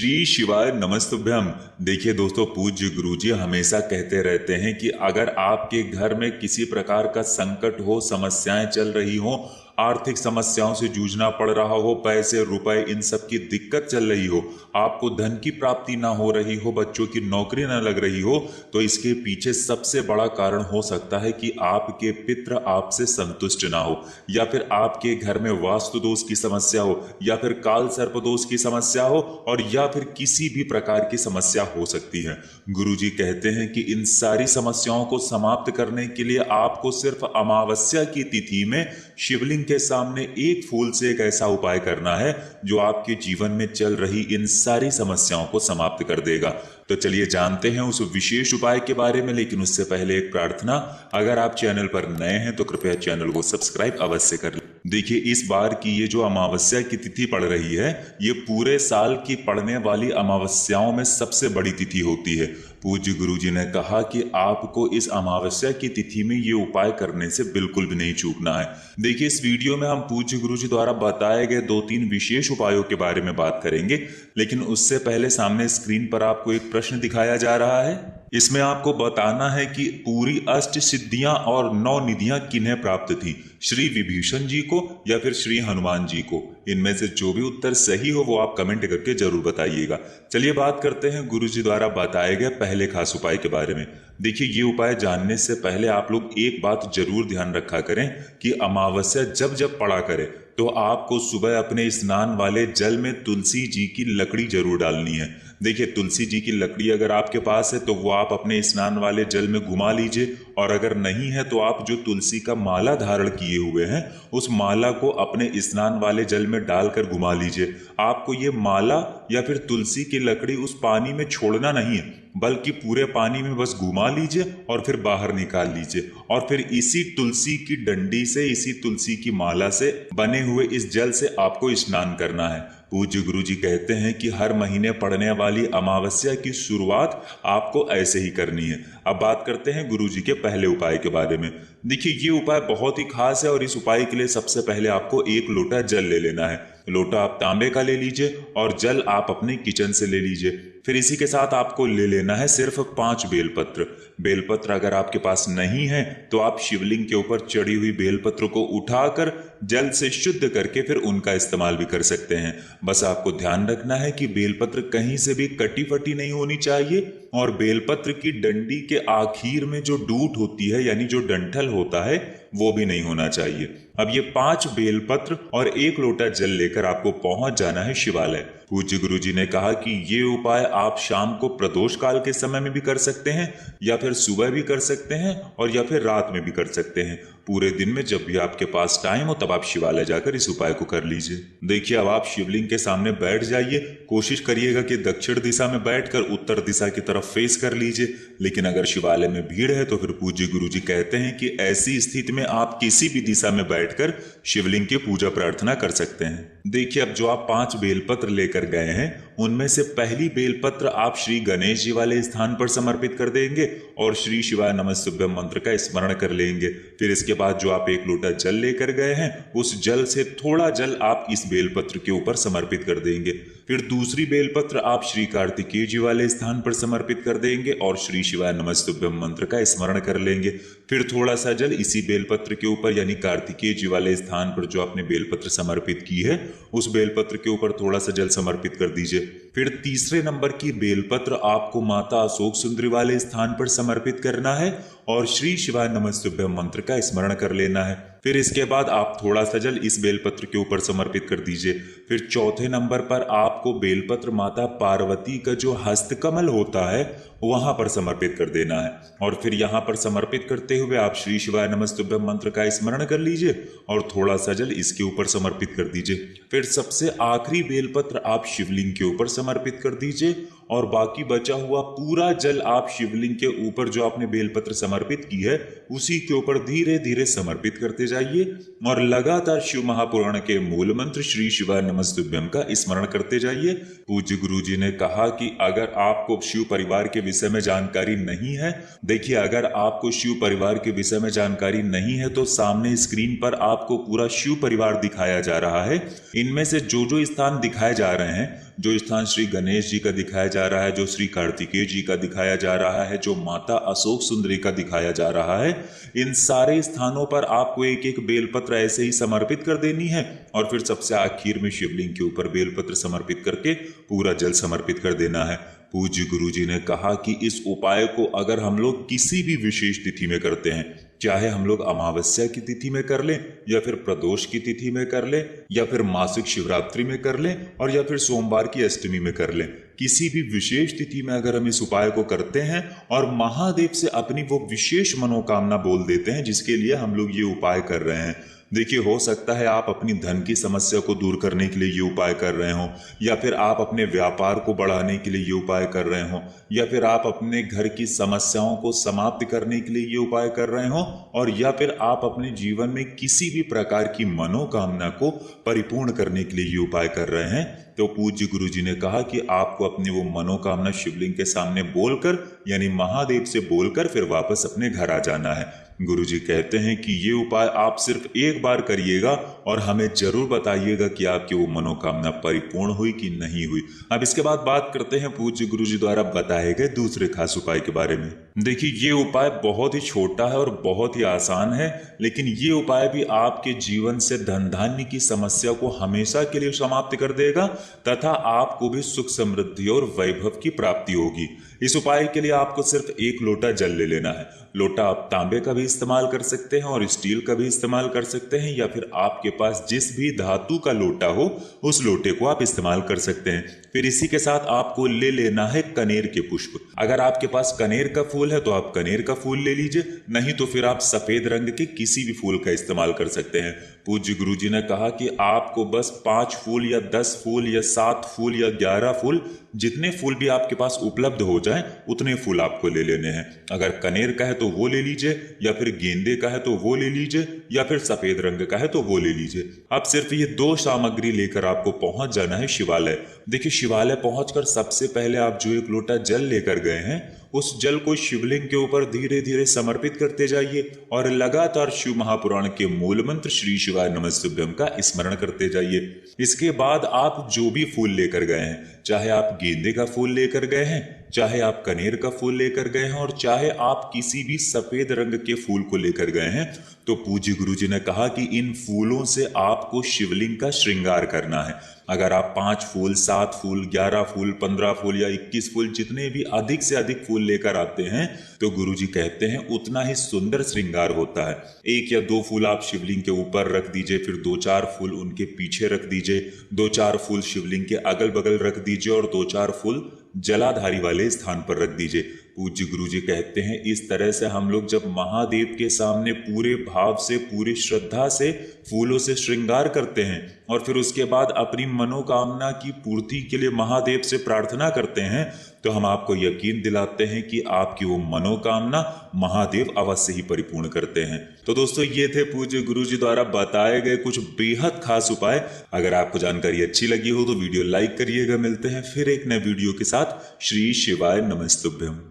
श्री शिवाय नमस्तुभ्यम। देखिए दोस्तों, पूज्य गुरुजी हमेशा कहते रहते हैं कि अगर आपके घर में किसी प्रकार का संकट हो, समस्याएं चल रही हो, आर्थिक समस्याओं से जूझना पड़ रहा हो, पैसे रुपए इन सब की दिक्कत चल रही हो, आपको धन की प्राप्ति ना हो रही हो, बच्चों की नौकरी ना लग रही हो, तो इसके पीछे सबसे बड़ा कारण हो सकता है कि आपके पितृ आपसे संतुष्ट ना हो, या फिर आपके घर में वास्तु दोष की समस्या हो, या फिर काल सर्प दोष की समस्या हो, और या फिर किसी भी प्रकार की समस्या हो सकती है। गुरुजी कहते हैं कि इन सारी समस्याओं को समाप्त करने के लिए आपको सिर्फ अमावस्या की तिथि में शिवलिंग के सामने एक फूल से एक ऐसा उपाय करना है जो आपके जीवन में चल रही इन सारी समस्याओं को समाप्त कर देगा। तो चलिए जानते हैं उस विशेष उपाय के बारे में, लेकिन उससे पहले एक प्रार्थना, अगर आप चैनल पर नए हैं तो कृपया चैनल को सब्सक्राइब अवश्य कर लें। देखिए, इस बार की ये जो अमावस्या की तिथि पड़ रही है, ये पूरे साल की पड़ने वाली अमावस्याओं में सबसे बड़ी तिथि होती है। पूज्य गुरुजी ने कहा कि आपको इस अमावस्या की तिथि में ये उपाय करने से बिल्कुल भी नहीं चूकना है। देखिए, इस वीडियो में हम पूज्य गुरुजी द्वारा बताए गए 2-3 विशेष उपायों के बारे में बात करेंगे, लेकिन उससे पहले सामने स्क्रीन पर आपको एक प्रश्न दिखाया जा रहा है। इसमें आपको बताना है कि पूरी अष्ट सिद्धियां और 9 निधियां किन्हें प्राप्त थी, श्री विभीषण जी को या फिर श्री हनुमान जी को। इनमें से जो भी उत्तर सही हो वो आप कमेंट करके जरूर बताइएगा। चलिए बात करते हैं गुरुजी द्वारा बताए गए पहले खास उपाय के बारे में। देखिए, ये उपाय जानने से पहले आप लोग एक बात जरूर ध्यान रखा करें कि अमावस्या जब जब पड़ा करे तो आपको सुबह अपने स्नान वाले जल में तुलसी जी की लकड़ी जरूर डालनी है। देखिए, तुलसी जी की लकड़ी अगर आपके पास है तो वो आप अपने स्नान वाले जल में घुमा लीजिए, और अगर नहीं है तो आप जो तुलसी का माला धारण किए हुए हैं उस माला को अपने स्नान वाले जल में डालकर घुमा लीजिए। आपको ये माला या फिर तुलसी की लकड़ी उस पानी में छोड़ना नहीं है, बल्कि पूरे पानी में बस घुमा लीजिए और फिर बाहर निकाल लीजिए, और फिर इसी तुलसी की डंडी से, इसी तुलसी की माला से बने हुए इस जल से आपको स्नान करना है। पूज्य गुरुजी कहते हैं कि हर महीने पड़ने वाली अमावस्या की शुरुआत आपको ऐसे ही करनी है। अब बात करते हैं गुरुजी के पहले उपाय के बारे में। देखिए, ये उपाय बहुत ही खास है और इस उपाय के लिए सबसे पहले आपको 1 लोटा जल ले लेना है। लोटा आप तांबे का ले लीजिए और जल आप अपने किचन से ले लीजिए। फिर इसी के साथ आपको ले लेना है सिर्फ 5 बेलपत्र। बेलपत्र अगर आपके पास नहीं है तो आप शिवलिंग के ऊपर चढ़ी हुई बेलपत्र को उठाकर जल से शुद्ध करके फिर उनका इस्तेमाल भी कर सकते हैं। बस आपको ध्यान रखना है कि बेलपत्र कहीं से भी कटी फटी नहीं होनी चाहिए, और बेलपत्र की डंडी के आखिर में जो डूट होती है, यानी जो डंठल होता है, वो भी नहीं होना चाहिए। अब ये 5 बेलपत्र और 1 लोटा जल लेकर आपको पहुंच जाना है शिवालय। पूज्य गुरुजी ने कहा कि ये उपाय आप शाम को प्रदोष काल के समय में भी कर सकते हैं, या फिर सुबह भी कर सकते हैं, और या फिर रात में भी कर सकते हैं। पूरे दिन में जब भी आपके पास टाइम हो तब आप शिवालय जाकर इस उपाय को कर लीजिए। देखिए, अब आप शिवलिंग के सामने बैठ जाइए। कोशिश करिएगा कि दक्षिण दिशा में बैठकर उत्तर दिशा की तरफ फेस कर लीजिए, लेकिन अगर शिवालय में भीड़ है तो फिर पूज्य गुरुजी कहते हैं कि ऐसी स्थिति में आप किसी भी दिशा में बैठकर शिवलिंग की पूजा प्रार्थना कर सकते हैं। देखिए, अब जो आप 5 बेलपत्र लेकर गए हैं उनमें से पहली बेलपत्र आप श्री गणेश जी वाले स्थान पर समर्पित कर देंगे और श्री शिवाय नमस्तुभ्यम मंत्र का स्मरण कर लेंगे। फिर इसके बाद जो आप 1 लोटा जल लेकर गए हैं उस जल से थोड़ा जल आप इस बेलपत्र के ऊपर समर्पित कर देंगे। फिर दूसरी बेलपत्र आप श्री कार्तिकेय जी वाले स्थान पर समर्पित कर देंगे और श्री शिवाय नमस्तुभ्यम मंत्र का स्मरण कर लेंगे। फिर थोड़ा सा जल इसी बेलपत्र के ऊपर, यानी कार्तिकेय जी वाले स्थान पर जो आपने बेलपत्र समर्पित की है उस बेलपत्र के ऊपर थोड़ा सा जल समर्पित कर दीजिए। फिर तीसरे नंबर की बेलपत्र आपको माता अशोक सुंदरी वाले स्थान पर समर्पित करना है और श्री शिवाय नमस्तुभ्यम मंत्र का स्मरण कर लेना है। फिर इसके बाद आप थोड़ा सा जल इस बेलपत्र के ऊपर समर्पित कर दीजिए। फिर चौथे नंबर पर आपको बेलपत्र माता पार्वती का जो हस्तकमल होता है वहां पर समर्पित कर देना है, और फिर यहां पर समर्पित करते हुए आप श्री शिवाय नमस्तुभ्यम मंत्र का स्मरण कर लीजिए और थोड़ा सा जल इसके ऊपर समर्पित कर दीजिए। फिर सबसे आखिरी बेलपत्र आप शिवलिंग के ऊपर समर्पित कर दीजिए और बाकी बचा हुआ पूरा जल आप शिवलिंग के ऊपर जो आपने बेलपत्र समर्पित की है उसी के ऊपर धीरे धीरे समर्पित करते जाइए और लगातार शिव महापुराण के मूल मंत्र श्री शिवाय नमस्तुभ्यम का स्मरण करते जाइए। पूज्य गुरुजी ने कहा कि अगर आपको शिव परिवार के विषय में जानकारी नहीं है, देखिए, अगर आपको शिव परिवार के विषय में जानकारी नहीं है तो सामने स्क्रीन पर आपको पूरा शिव परिवार दिखाया जा रहा है। इनमें से जो जो स्थान दिखाए जा रहे हैं जो स्थान श्री गणेश जी का दिखाया जा रहा है, जो श्री कार्तिकेय जी का दिखाया जा रहा है, जो माता अशोक सुंदरी का दिखाया जा रहा है, इन सारे स्थानों पर आपको एक एक बेलपत्र ऐसे ही समर्पित कर देनी है और फिर सबसे आखिर में शिवलिंग के ऊपर बेलपत्र समर्पित करके पूरा जल समर्पित कर देना है। पूज्य गुरुजी ने कहा कि इस उपाय को अगर हम लोग किसी भी विशेष तिथि में करते हैं, चाहे हम लोग अमावस्या की तिथि में कर लें या फिर प्रदोष की तिथि में कर लें या फिर मासिक शिवरात्रि में कर लें और या फिर सोमवार की अष्टमी में कर लें, किसी भी विशेष तिथि में अगर हम इस उपाय को करते हैं और महादेव से अपनी वो विशेष मनोकामना बोल देते हैं जिसके लिए हम लोग ये उपाय कर रहे हैं। देखिए, हो सकता है आप अपनी धन की समस्या को दूर करने के लिए ये उपाय कर रहे हो, या फिर आप अपने व्यापार को बढ़ाने के लिए ये उपाय कर रहे हो, या फिर आप अपने घर की समस्याओं को समाप्त करने के लिए ये उपाय कर रहे हो, और या फिर आप अपने जीवन में किसी भी प्रकार की मनोकामना को परिपूर्ण करने के लिए ये उपाय कर रहे हैं। तो पूज्य गुरुजी ने कहा कि आपको अपनी वो मनोकामना शिवलिंग के सामने बोलकर, यानी महादेव से बोलकर फिर वापस अपने घर आ जाना है। गुरुजी कहते हैं कि ये उपाय आप सिर्फ एक बार करिएगा और हमें जरूर बताइएगा कि आपकी वो मनोकामना परिपूर्ण हुई कि नहीं हुई। अब इसके बाद बात करते हैं पूज्य गुरुजी द्वारा बताए गए दूसरे खास उपाय के बारे में। देखिए, ये उपाय बहुत ही छोटा है और बहुत ही आसान है, लेकिन ये उपाय भी आपके जीवन से धन धान्य की समस्या को हमेशा के लिए समाप्त कर देगा तथा आपको भी सुख समृद्धि और वैभव की प्राप्ति होगी। इस उपाय के लिए आपको सिर्फ एक लोटा जल ले लेना है। लोटा आप तांबे का भी इस्तेमाल कर सकते हैं और स्टील का भी इस्तेमाल कर सकते हैं, या फिर आपके पास जिस भी धातु का लोटा हो उस लोटे को आप इस्तेमाल कर सकते हैं। फिर इसी के साथ आपको ले लेना है कनेर के पुष्प। अगर आपके पास कनेर का फूल है तो आप कनेर का फूल ले लीजिए, नहीं तो फिर आप सफेद रंग के किसी भी फूल का इस्तेमाल कर सकते हैं। पूज्य गुरुजी ने कहा कि आपको बस 5 फूल या 10 फूल या 7 फूल या 11 फूल, जितने फूल भी आपके पास उपलब्ध हो जाएं उतने फूल आपको ले लेने हैं। अगर कनेर का है तो वो ले लीजिए, या फिर गेंदे का है तो वो ले लीजिए, या फिर सफेद रंग का है तो वो ले लीजिए। अब सिर्फ ये 2 सामग्री लेकर आपको पहुंच जाना है शिवालय। देखिए, शिवालय पहुंचकर सबसे पहले आप जो एक लोटा जल लेकर गए हैं उस जल को शिवलिंग के ऊपर धीरे धीरे समर्पित करते जाइए और लगातार शिव महापुराण के मूल मंत्र श्री शिवाय नमस्तुभ्यम का स्मरण करते जाइए। इसके बाद आप जो भी फूल लेकर गए हैं, चाहे आप गेंदे का फूल लेकर गए हैं, चाहे आप कनेर का फूल लेकर गए हैं, और चाहे आप किसी भी सफेद रंग के फूल को लेकर गए हैं, तो पूज्य गुरुजी ने कहा कि इन फूलों से आपको शिवलिंग का श्रृंगार करना है। अगर आप 5 फूल, 7 फूल, 11 फूल, 15 फूल या 21 फूल, जितने भी अधिक से अधिक फूल लेकर आते हैं, तो गुरुजी कहते हैं उतना ही सुंदर श्रृंगार होता है। 1 या 2 फूल आप शिवलिंग के ऊपर रख दीजिए, फिर 2-4 फूल उनके पीछे रख दीजिए, 2-4 फूल शिवलिंग के अगल बगल रख दीजिए और 2-4 फूल जलाधारी वाले स्थान पर रख दीजिए। पूज्य गुरुजी कहते हैं इस तरह से हम लोग जब महादेव के सामने पूरे भाव से, पूरी श्रद्धा से फूलों से श्रृंगार करते हैं और फिर उसके बाद अपनी मनोकामना की पूर्ति के लिए महादेव से प्रार्थना करते हैं, तो हम आपको यकीन दिलाते हैं कि आपकी वो मनोकामना महादेव अवश्य ही परिपूर्ण करते हैं। तो दोस्तों, ये थे पूज्य गुरुजी द्वारा बताए गए कुछ बेहद खास उपाय। अगर आपको जानकारी अच्छी लगी हो तो वीडियो लाइक करिएगा। मिलते हैं फिर एक नए वीडियो के साथ। श्री शिवाय नमस्तुभ्यम।